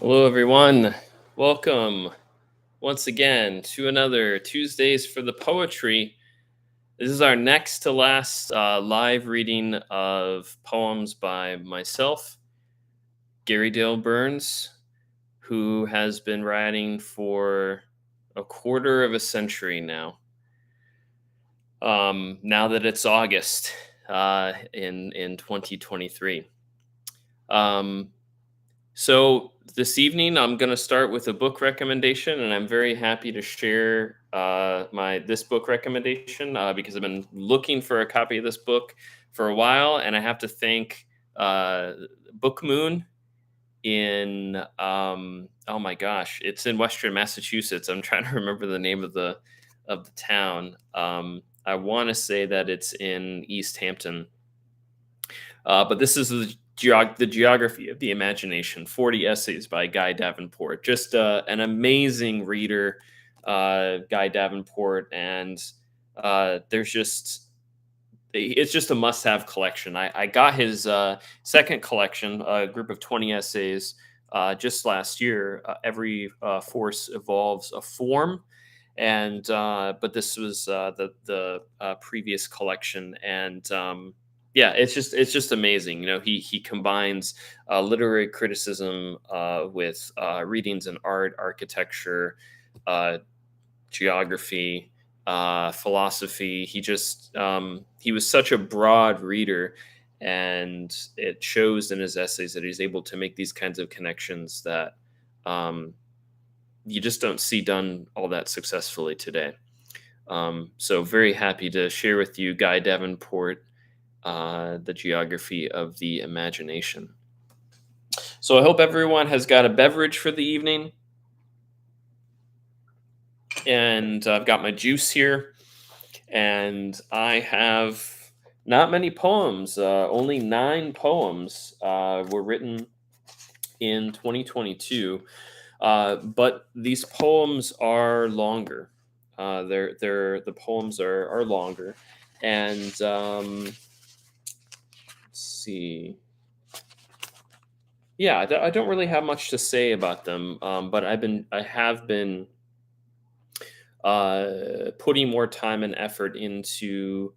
Hello, everyone. Welcome once again to another Tuesdays for the Poetry. This is our next to last live reading of poems by myself, Gary Dale Burns, who has been writing for a quarter of a century now. Now that it's August in 2023. Um, So this evening, I'm going to start with a book recommendation, and I'm very happy to share my this book recommendation because I've been looking for a copy of this book for a while, and I have to thank Book Moon in oh my gosh, it's in Western Massachusetts. I'm trying to remember the name of the town. I want to say that it's in East Hampton, but this is the geography of the imagination. 40 essays by Guy Davenport. Just an amazing reader, Guy Davenport, and there's just it's just a must-have collection. I got his second collection, a group of 20 essays, just last year. Every force evolves a form, and but this was the previous collection, and yeah, it's just amazing. He combines literary criticism with readings in art, architecture, uh, geography, philosophy. He was such a broad reader, and it shows in his essays that he's able to make these kinds of connections that um, you just don't see done all that successfully today. So very happy to share with you Guy Davenport, the geography of the imagination. So I hope everyone has got a beverage for the evening, and I've got my juice here, and I have not many poems. Only 9 poems were written in 2022, but these poems are longer. The poems are longer, and let's see. Yeah, I don't really have much to say about them, but I have been putting more time and effort into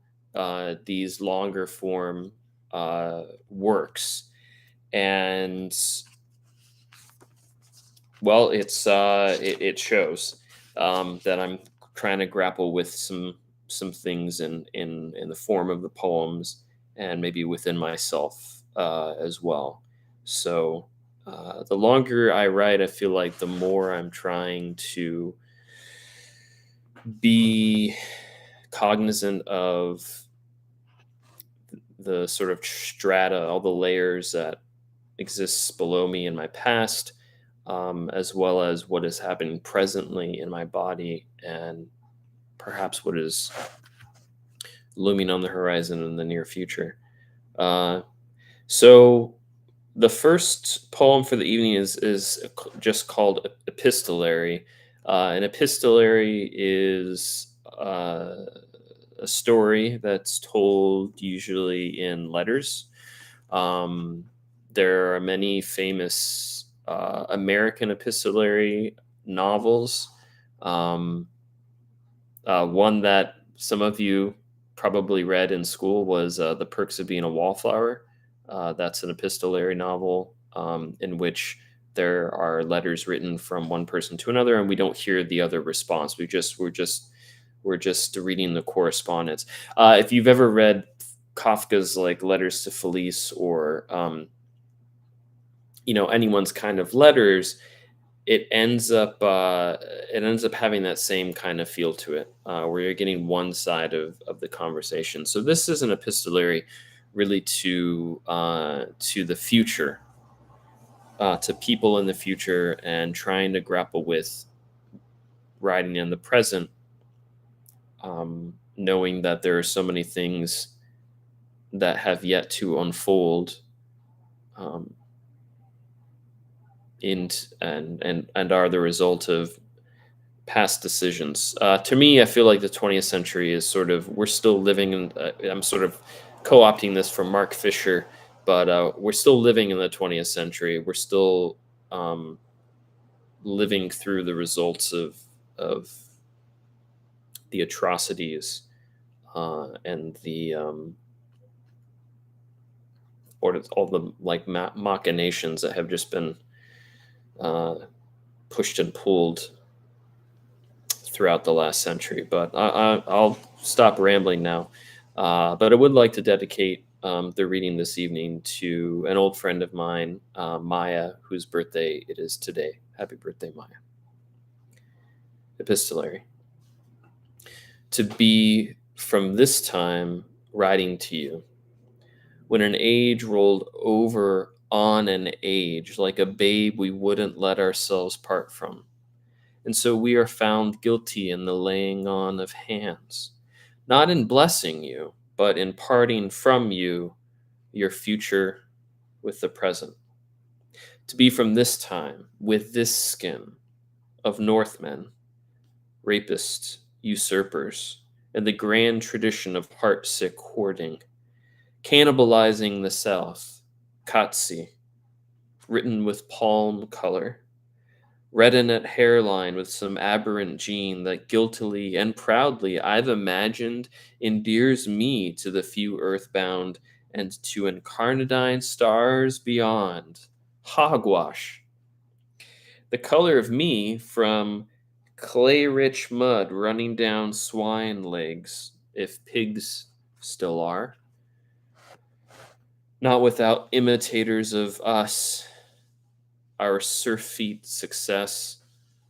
these longer form works, and well, it shows that I'm trying to grapple with some things in the form of the poems, and maybe within myself as well. So the longer I write, I feel like the more I'm trying to be cognizant of the sort of strata, all the layers that exists below me in my past, as well as what is happening presently in my body, and perhaps what is looming on the horizon in the near future. Uh, so the first poem for the evening is just called epistolary. An epistolary is a story that's told usually in letters. Um, there are many famous American epistolary novels. Um, one that some of you probably read in school was The Perks of Being a Wallflower. That's an epistolary novel in which there are letters written from one person to another, and we don't hear the other response. We're just reading the correspondence. If you've ever read Kafka's like Letters to Felice, or anyone's kind of letters, it ends up having that same kind of feel to it, where you're getting one side of the conversation. So this is an epistolary, really to the future, to people in the future, and trying to grapple with writing in the present, knowing that there are so many things that have yet to unfold, um, and are the result of past decisions. To me, I feel like the 20th century is sort of, we're still living in. I'm sort of co-opting this from Mark Fisher, but we're still living in the 20th century. We're still living through the results of the atrocities and the or all the like machinations that have just been uh, pushed and pulled throughout the last century. But I'll stop rambling now. But I would like to dedicate the reading this evening to an old friend of mine, Maya, whose birthday it is today. Happy birthday, Maya. Epistolary. To be from this time writing to you, when an age rolled over on an age, like a babe we wouldn't let ourselves part from. And so we are found guilty in the laying on of hands, not in blessing you, but in parting from you your future with the present. To be from this time, with this skin of Northmen, rapists, usurpers, and the grand tradition of heart-sick hoarding, cannibalizing the South, Katsi, written with palm color, redinette hairline with some aberrant gene that guiltily and proudly I've imagined endears me to the few earthbound and to incarnadine stars beyond. Hogwash. The color of me from clay-rich mud running down swine legs, if pigs still are. Not without imitators of us, our surfeit success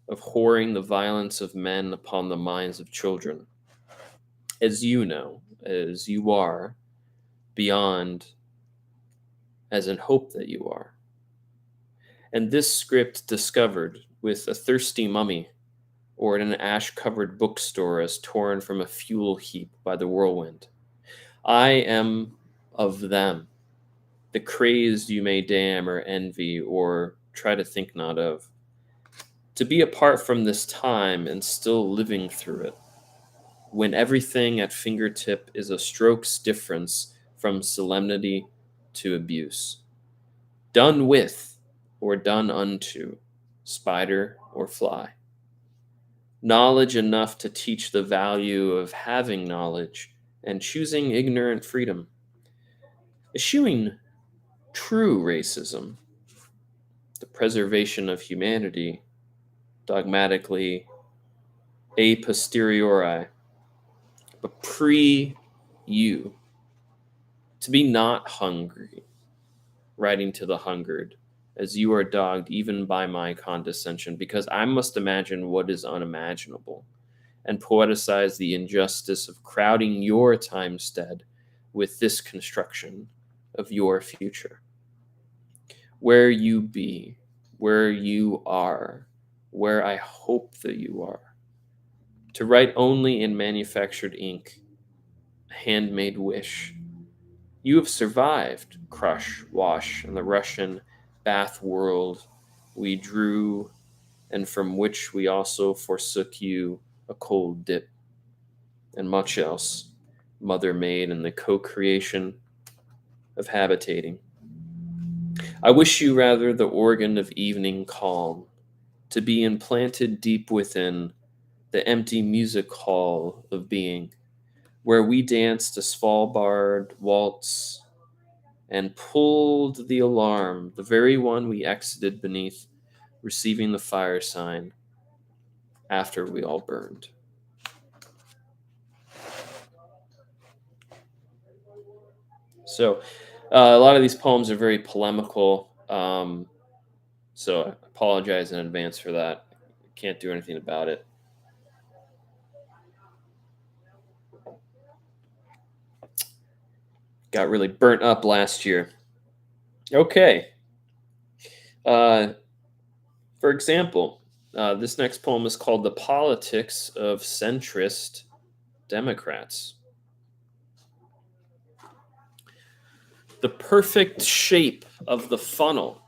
of whoring the violence of men upon the minds of children. As you know, as you are, beyond, as in hope that you are. And this script discovered with a thirsty mummy, or in an ash-covered bookstore as torn from a fuel heap by the whirlwind. I am of them, the crazed you may damn or envy or try to think not of. To be apart from this time and still living through it, when everything at fingertip is a stroke's difference from solemnity to abuse. Done with or done unto, spider or fly. Knowledge enough to teach the value of having knowledge and choosing ignorant freedom. Eschewing true racism, the preservation of humanity, dogmatically a posteriori, but pre you. To be not hungry, writing to the hungered, as you are dogged even by my condescension, because I must imagine what is unimaginable, and poeticize the injustice of crowding your timestead with this construction of your future. Where you be, where you are, where I hope that you are. To write only in manufactured ink, a handmade wish. You have survived crush, wash, and the Russian bath world we drew, and from which we also forsook you a cold dip, and much else, mother made in the co-creation of habitating. I wish you rather the organ of evening calm, to be implanted deep within the empty music hall of being, where we danced a Svalbard waltz and pulled the alarm, the very one we exited beneath, receiving the fire sign after we all burned. So, a lot of these poems are very polemical. So, I apologize in advance for that. Can't do anything about it. Got really burnt up last year. Okay. Uh, for example, this next poem is called The Politics of Centrist Democrats. The perfect shape of the funnel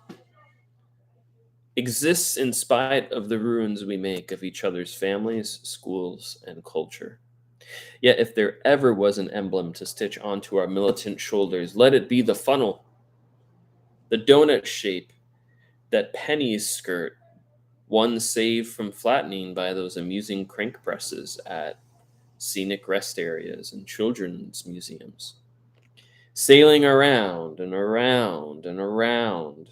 exists in spite of the ruins we make of each other's families, schools, and culture. Yet, if there ever was an emblem to stitch onto our militant shoulders, let it be the funnel, the donut shape that pennies skirt, one saved from flattening by those amusing crank presses at scenic rest areas and children's museums, sailing around and around and around,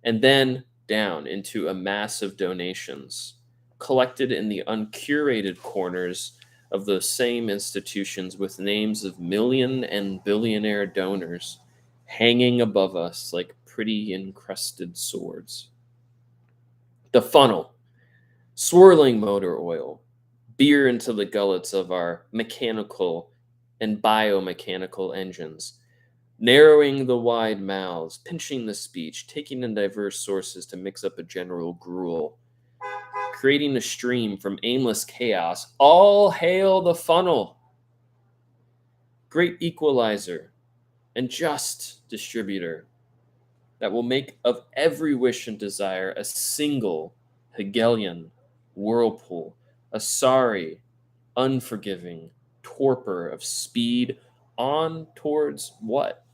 and then down into a mass of donations collected in the uncurated corners of those same institutions with names of million and billionaire donors hanging above us like pretty encrusted swords. The funnel, swirling motor oil, beer into the gullets of our mechanical and biomechanical engines, narrowing the wide mouths, pinching the speech, taking in diverse sources to mix up a general gruel, creating a stream from aimless chaos. All hail the funnel, great equalizer and just distributor that will make of every wish and desire a single Hegelian whirlpool, a sorry, unforgiving torpor of speed on towards what?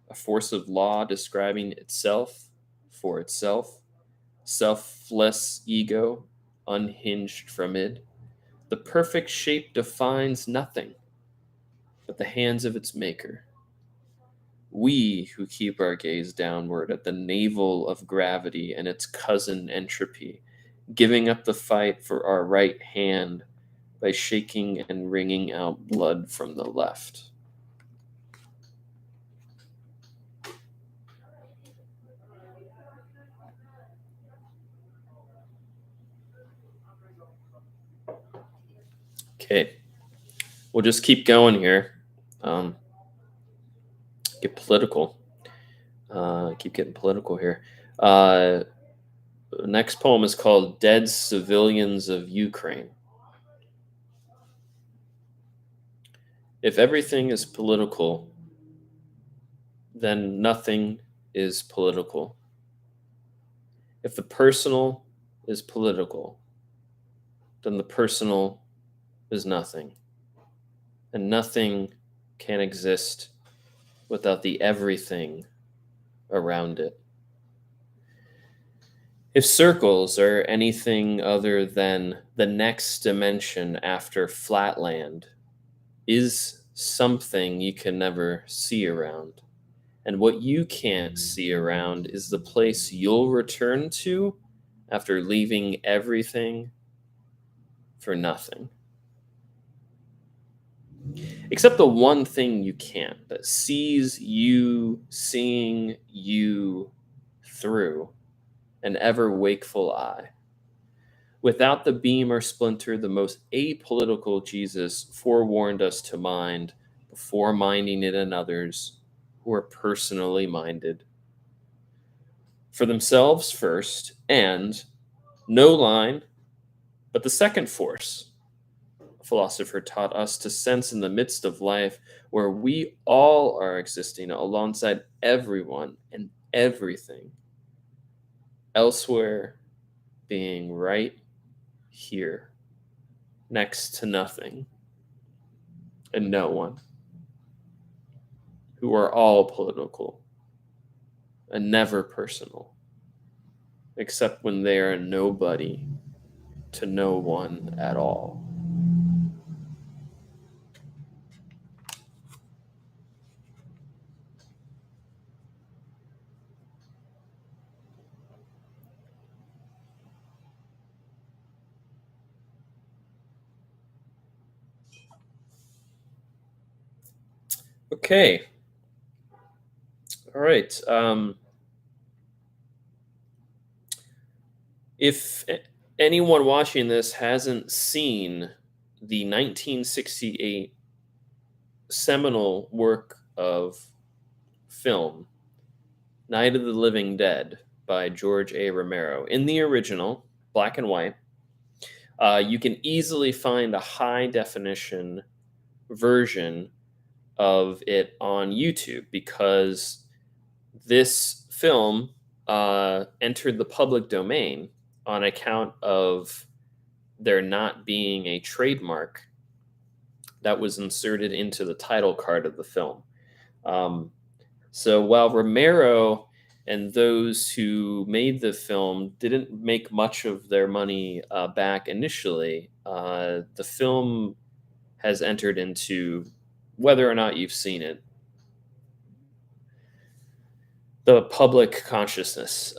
A force of law describing itself for itself, selfless ego, unhinged from it. The perfect shape defines nothing but the hands of its maker. We who keep our gaze downward at the navel of gravity and its cousin entropy, giving up the fight for our right hand by shaking and wringing out blood from the left. Okay, we'll just keep going here. Get political. Keep getting political here. The next poem is called Dead Civilians of Ukraine. If everything is political, then nothing is political. If the personal is political, then the personal is nothing. And nothing can exist without the everything around it. If circles are anything other than the next dimension after flatland, is something you can never see around. And what you can't see around is the place you'll return to after leaving everything for nothing. Except the one thing you can't, that sees you seeing you through an ever wakeful eye. Without the beam or splinter, the most apolitical Jesus forewarned us to mind before minding it in others who are personally minded. For themselves first, and no line, but the second force. A philosopher taught us to sense in the midst of life where we all are existing alongside everyone and everything. Elsewhere being right here, next to nothing and no one, who are all political and never personal, except when they are nobody to no one at all. Okay. All right. If anyone watching this hasn't seen the 1968 seminal work of film, Night of the Living Dead by George A. Romero, in the original, black and white, you can easily find a high definition version of it on YouTube because this film entered the public domain on account of there not being a trademark that was inserted into the title card of the film. So while Romero and those who made the film didn't make much of their money back initially. The film has entered into, whether or not you've seen it, the public consciousness.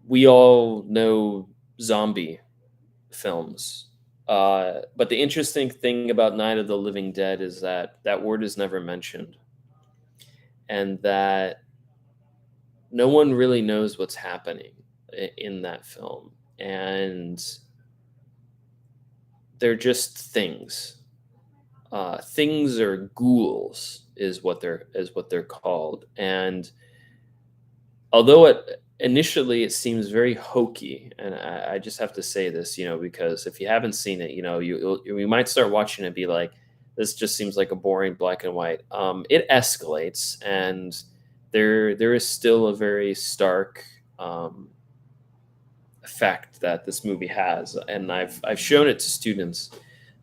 We all know zombie films. But the interesting thing about Night of the Living Dead is that that word is never mentioned, and that no one really knows what's happening in that film. And they're just things. Things are ghouls, is what they're called. And although initially it seems very hokey, and I just have to say this, because if you haven't seen it, you might start watching it and be like, this just seems like a boring black and white. It escalates, and there is still a very stark effect that this movie has, and I've shown it to students,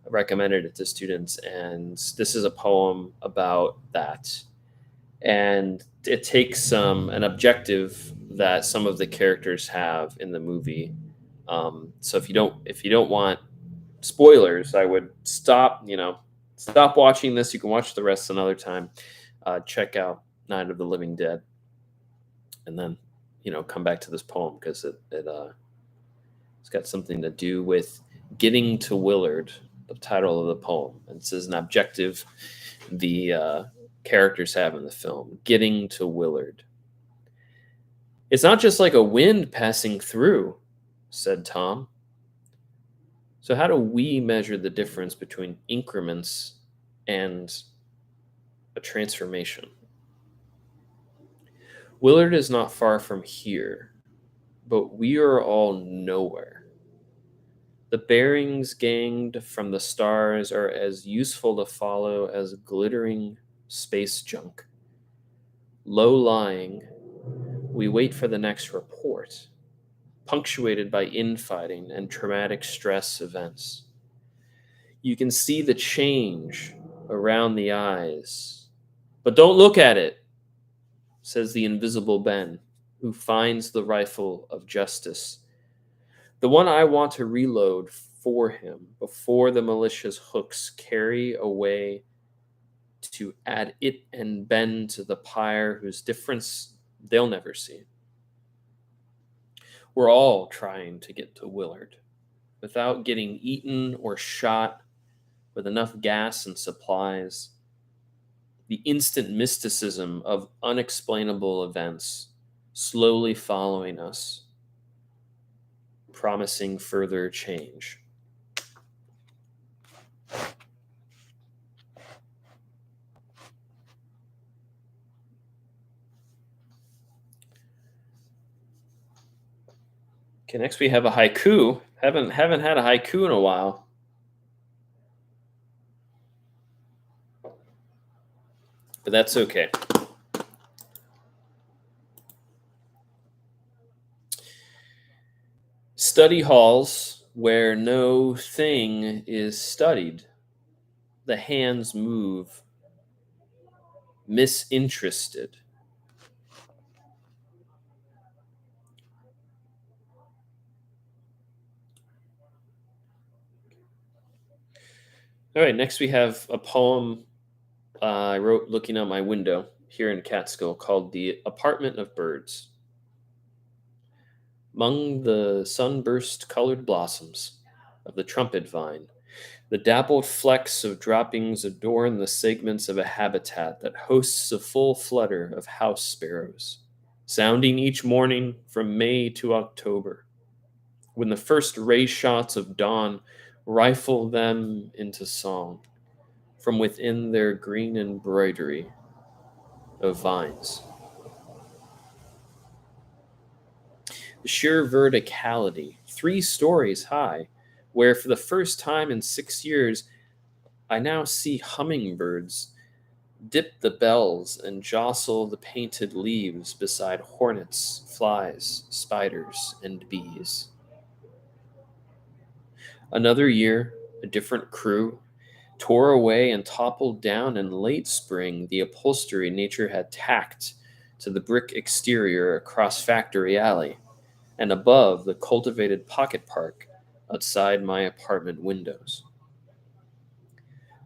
recommended it to students, and this is a poem about that. And it takes an objective that some of the characters have in the movie. So if you don't want spoilers, I would stop watching this. You can watch the rest another time. Check out Night of the Living Dead, and then come back to this poem, because it's got something to do with getting to Willard, the title of the poem. And it says an objective the characters have in the film, getting to Willard. It's not just like a wind passing through, said Tom. So how do we measure the difference between increments and a transformation? Willard is not far from here, but we are all nowhere. The bearings ganged from the stars are as useful to follow as glittering space junk. Low-lying, we wait for the next report, punctuated by infighting and traumatic stress events. You can see the change around the eyes. But don't look at it, says the invisible Ben, who finds the rifle of justice, the one I want to reload for him before the malicious hooks carry away to add it and Ben to the pyre whose difference they'll never see. We're all trying to get to Willard without getting eaten or shot, with enough gas and supplies. The instant mysticism of unexplainable events slowly following us, promising further change. Okay, next we have a haiku. Haven't had a haiku in a while. But that's okay. Study halls where no thing is studied. The hands move, misinterested. All right, next we have a poem I wrote looking out my window here in Catskill, called The Apartment of Birds. Among the sunburst colored blossoms of the trumpet vine, the dappled flecks of droppings adorn the segments of a habitat that hosts a full flutter of house sparrows, sounding each morning from May to October, when the first ray shots of dawn rifle them into song from within their green embroidery of vines. The sheer verticality, 3 stories high, where for the first time in 6 years, I now see hummingbirds dip the bells and jostle the painted leaves beside hornets, flies, spiders, and bees. Another year, a different crew, tore away and toppled down in late spring the upholstery nature had tacked to the brick exterior across Factory Alley, and above the cultivated pocket park outside my apartment windows.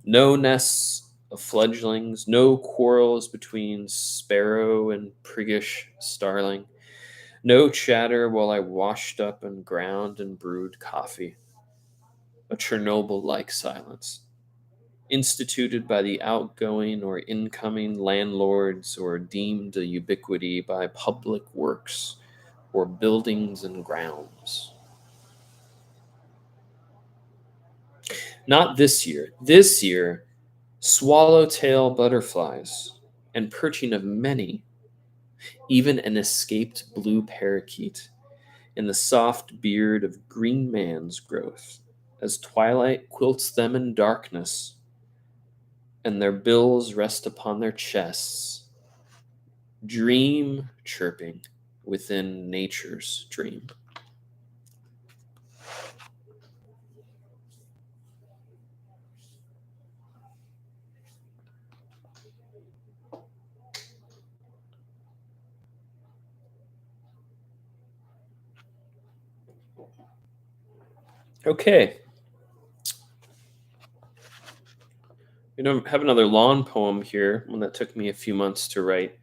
No nests of fledglings, no quarrels between sparrow and priggish starling, no chatter while I washed up and ground and brewed coffee. A Chernobyl like silence, instituted by the outgoing or incoming landlords or deemed a ubiquity by public works or buildings and grounds. Not this year. This year, swallowtail butterflies and perching of many, even an escaped blue parakeet, in the soft beard of green man's growth, as twilight quilts them in darkness, and their bills rest upon their chests, dream chirping within nature's dream. Okay, have another long poem here, one that took me a few months to write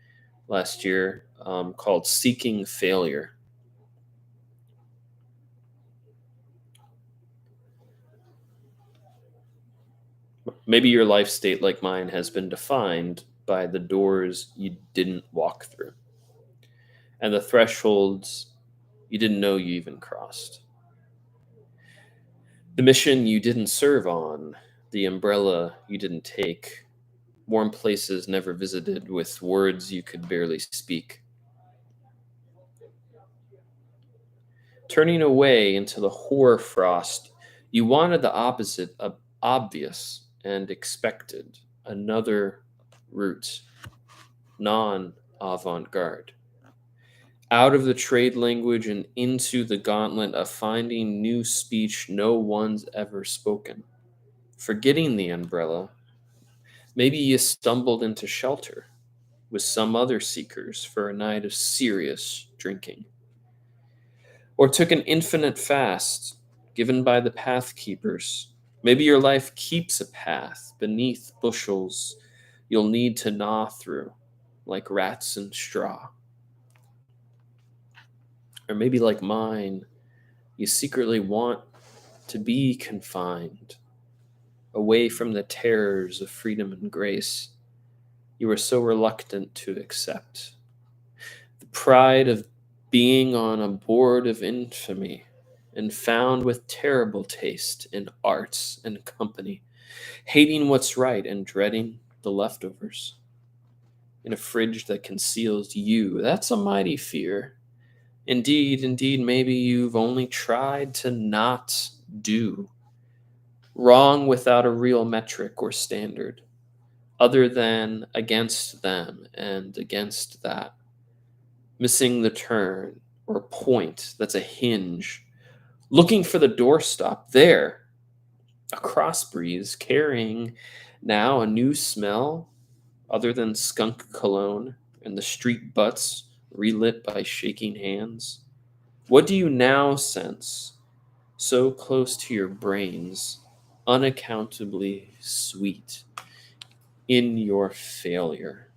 last year, called Seeking Failure. Maybe your life state, like mine, has been defined by the doors you didn't walk through and the thresholds you didn't know you even crossed. The mission you didn't serve on, the umbrella you didn't take, warm places never visited with words you could barely speak. Turning away into the hoar frost, you wanted the opposite of obvious and expected, another route, non avant garde. Out of the trade language and into the gauntlet of finding new speech no one's ever spoken. Forgetting the umbrella, maybe you stumbled into shelter with some other seekers for a night of serious drinking. Or took an infinite fast given by the path keepers. Maybe your life keeps a path beneath bushels you'll need to gnaw through like rats in straw. Or maybe, like mine, you secretly want to be confined, away from the terrors of freedom and grace you were so reluctant to accept. The pride of being on a board of infamy and found with terrible taste in arts and company, hating what's right and dreading the leftovers. In a fridge that conceals you, that's a mighty fear. Indeed, maybe you've only tried to not do. Wrong without a real metric or standard, other than against them and against that. Missing the turn or point that's a hinge. Looking for the doorstop there. A cross breeze carrying now a new smell other than skunk cologne and the street butts relit by shaking hands. What do you now sense so close to your brains, unaccountably sweet in your failure?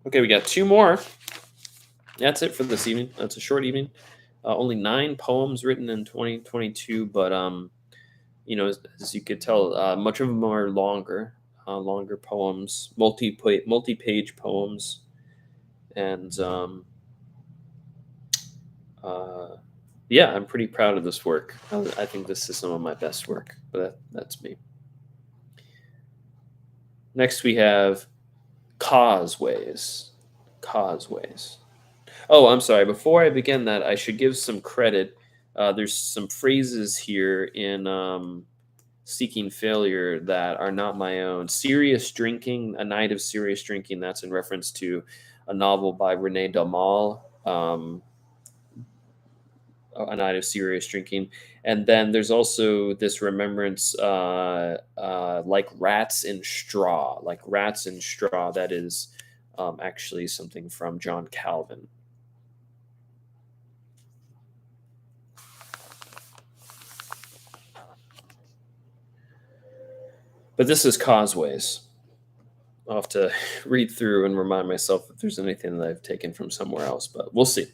Okay, we got two more. That's it for this evening. That's a short evening. Only 9 poems written in 2022, but as you could tell, much of them are longer poems, multi-page poems, and yeah, I'm pretty proud of this work. I think this is some of my best work, but that's me. Next, we have causeways. Causeways. Oh, I'm sorry. Before I begin that, I should give some credit. There's some phrases here in Seeking Failure that are not my own. Serious Drinking, A Night of Serious Drinking, that's in reference to a novel by Renee Damal, A Night of Serious Drinking. And then there's also this remembrance, like rats in straw, like rats in straw. That is actually something from John Calvin. But this is causeways. I'll have to read through and remind myself if there's anything that I've taken from somewhere else, but we'll see.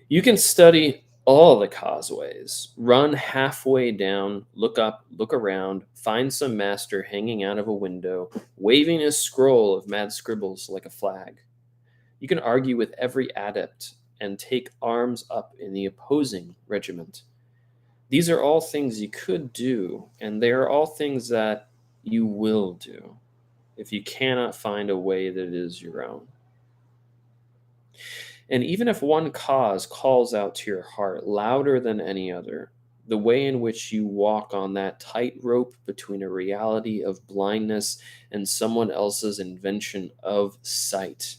You can study all the causeways, run halfway down, look up, look around, find some master hanging out of a window, waving his scroll of mad scribbles like a flag. You can argue with every adept and take arms up in the opposing regiment. These are all things you could do, and they are all things that you will do if you cannot find a way that is your own. And even if one cause calls out to your heart louder than any other, the way in which you walk on that tightrope between a reality of blindness and someone else's invention of sight,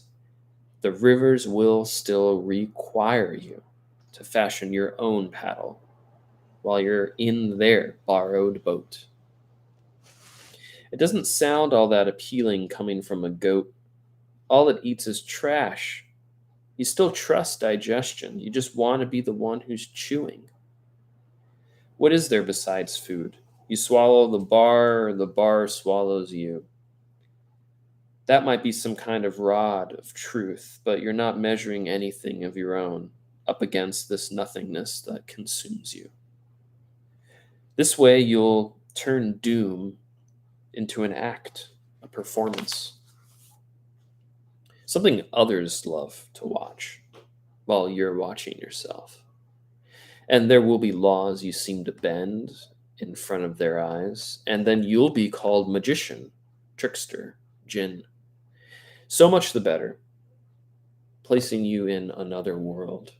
the rivers will still require you to fashion your own paddle while you're in their borrowed boat. It doesn't sound all that appealing coming from a goat. All it eats is trash. You still trust digestion. You just want to be the one who's chewing. What is there besides food? You swallow the bar, or the bar swallows you. That might be some kind of rod of truth, but you're not measuring anything of your own up against this nothingness that consumes you. This way, you'll turn doom into an act, a performance, something others love to watch while you're watching yourself. And there will be laws you seem to bend in front of their eyes, and then you'll be called magician, trickster, jinn. So much the better, placing you in another world,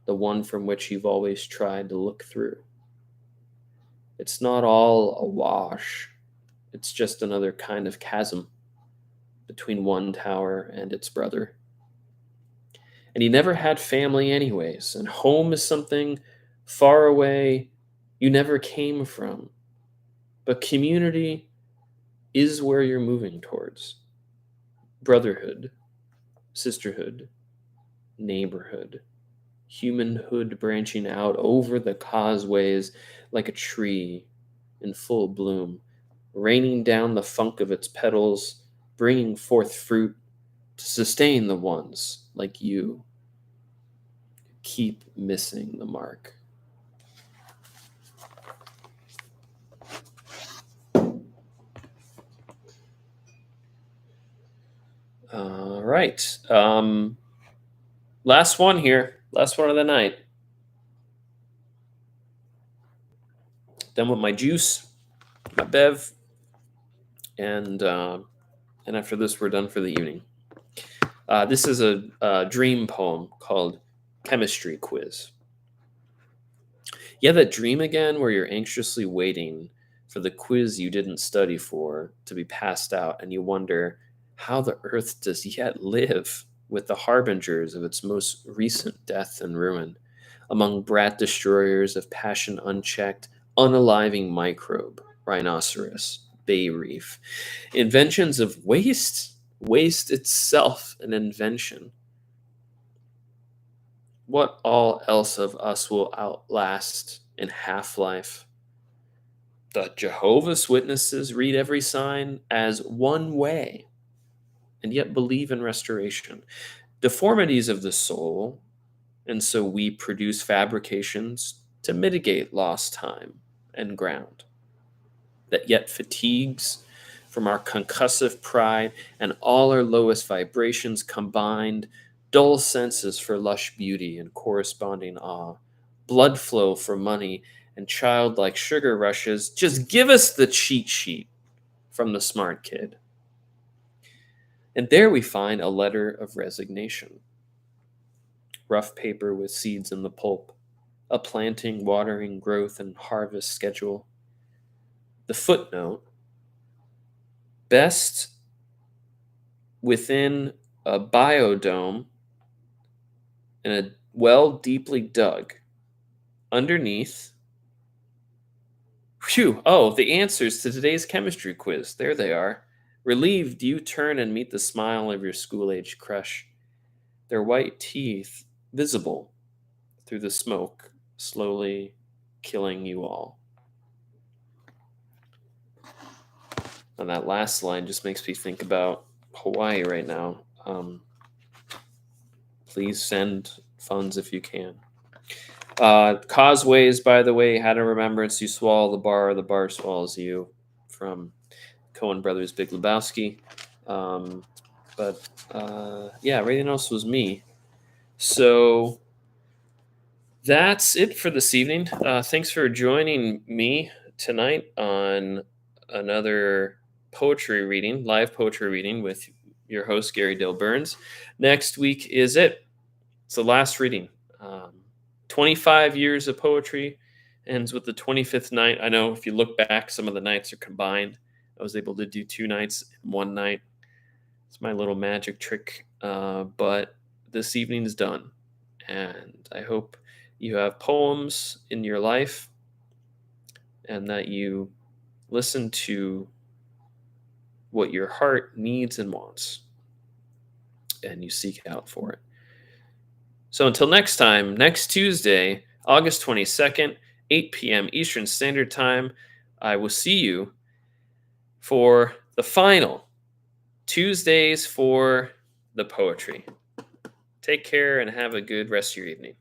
the one from which you've always tried to look through. It's not all a wash, it's just another kind of chasm between one tower and its brother. And he never had family, anyways, and home is something far away you never came from. But community is where you're moving towards brotherhood, sisterhood, neighborhood, humanhood branching out over the causeways like a tree in full bloom, raining down the funk of its petals, bringing forth fruit to sustain the ones like you keep missing the mark. All right. Last one here. Last one of the night. Done with my juice, my bev, and after this, we're done for the evening. This is a dream poem called Chemistry Quiz. You have that dream again where you're anxiously waiting for the quiz you didn't study for to be passed out, and you wonder how the earth does yet live with the harbingers of its most recent death and ruin, among brat destroyers of passion unchecked, unaliving microbe, rhinoceros, bay reef, inventions of waste, waste itself an invention. What all else of us will outlast in half life? The Jehovah's Witnesses read every sign as one way and yet believe in restoration. Deformities of the soul, and so we produce fabrications to mitigate lost time and ground that yet fatigues from our concussive pride and all our lowest vibrations combined, dull senses for lush beauty and corresponding awe, blood flow for money and childlike sugar rushes. Just give us the cheat sheet from the smart kid. And there we find a letter of resignation, rough paper with seeds in the pulp, a planting, watering, growth, and harvest schedule. The footnote, best within a biodome in a well deeply dug underneath. Phew. Oh, the answers to today's chemistry quiz. There they are. Relieved, you turn and meet the smile of your school age crush, their white teeth visible through the smoke, slowly killing you all. And that last line just makes me think about Hawaii right now. Please send funds if you can. Causeways, by the way, had a remembrance. You swallow the bar swallows you, from Coen Brothers' Big Lebowski. But yeah, everything else was me. So that's it for this evening. Thanks for joining me tonight on another poetry reading, live poetry reading with your host, Gary Dill Burns. Next week is it. It's the last reading. 25 years of poetry ends with the 25th night. I know if you look back, some of the nights are combined. I was able to do 2 nights in one night. It's my little magic trick. But this evening is done. And I hope you have poems in your life and that you listen to what your heart needs and wants and you seek out for it. So until next time, next Tuesday, August 22nd, 8 p.m. Eastern Standard Time, I will see you for the final Tuesdays for the poetry. Take care and have a good rest of your evening.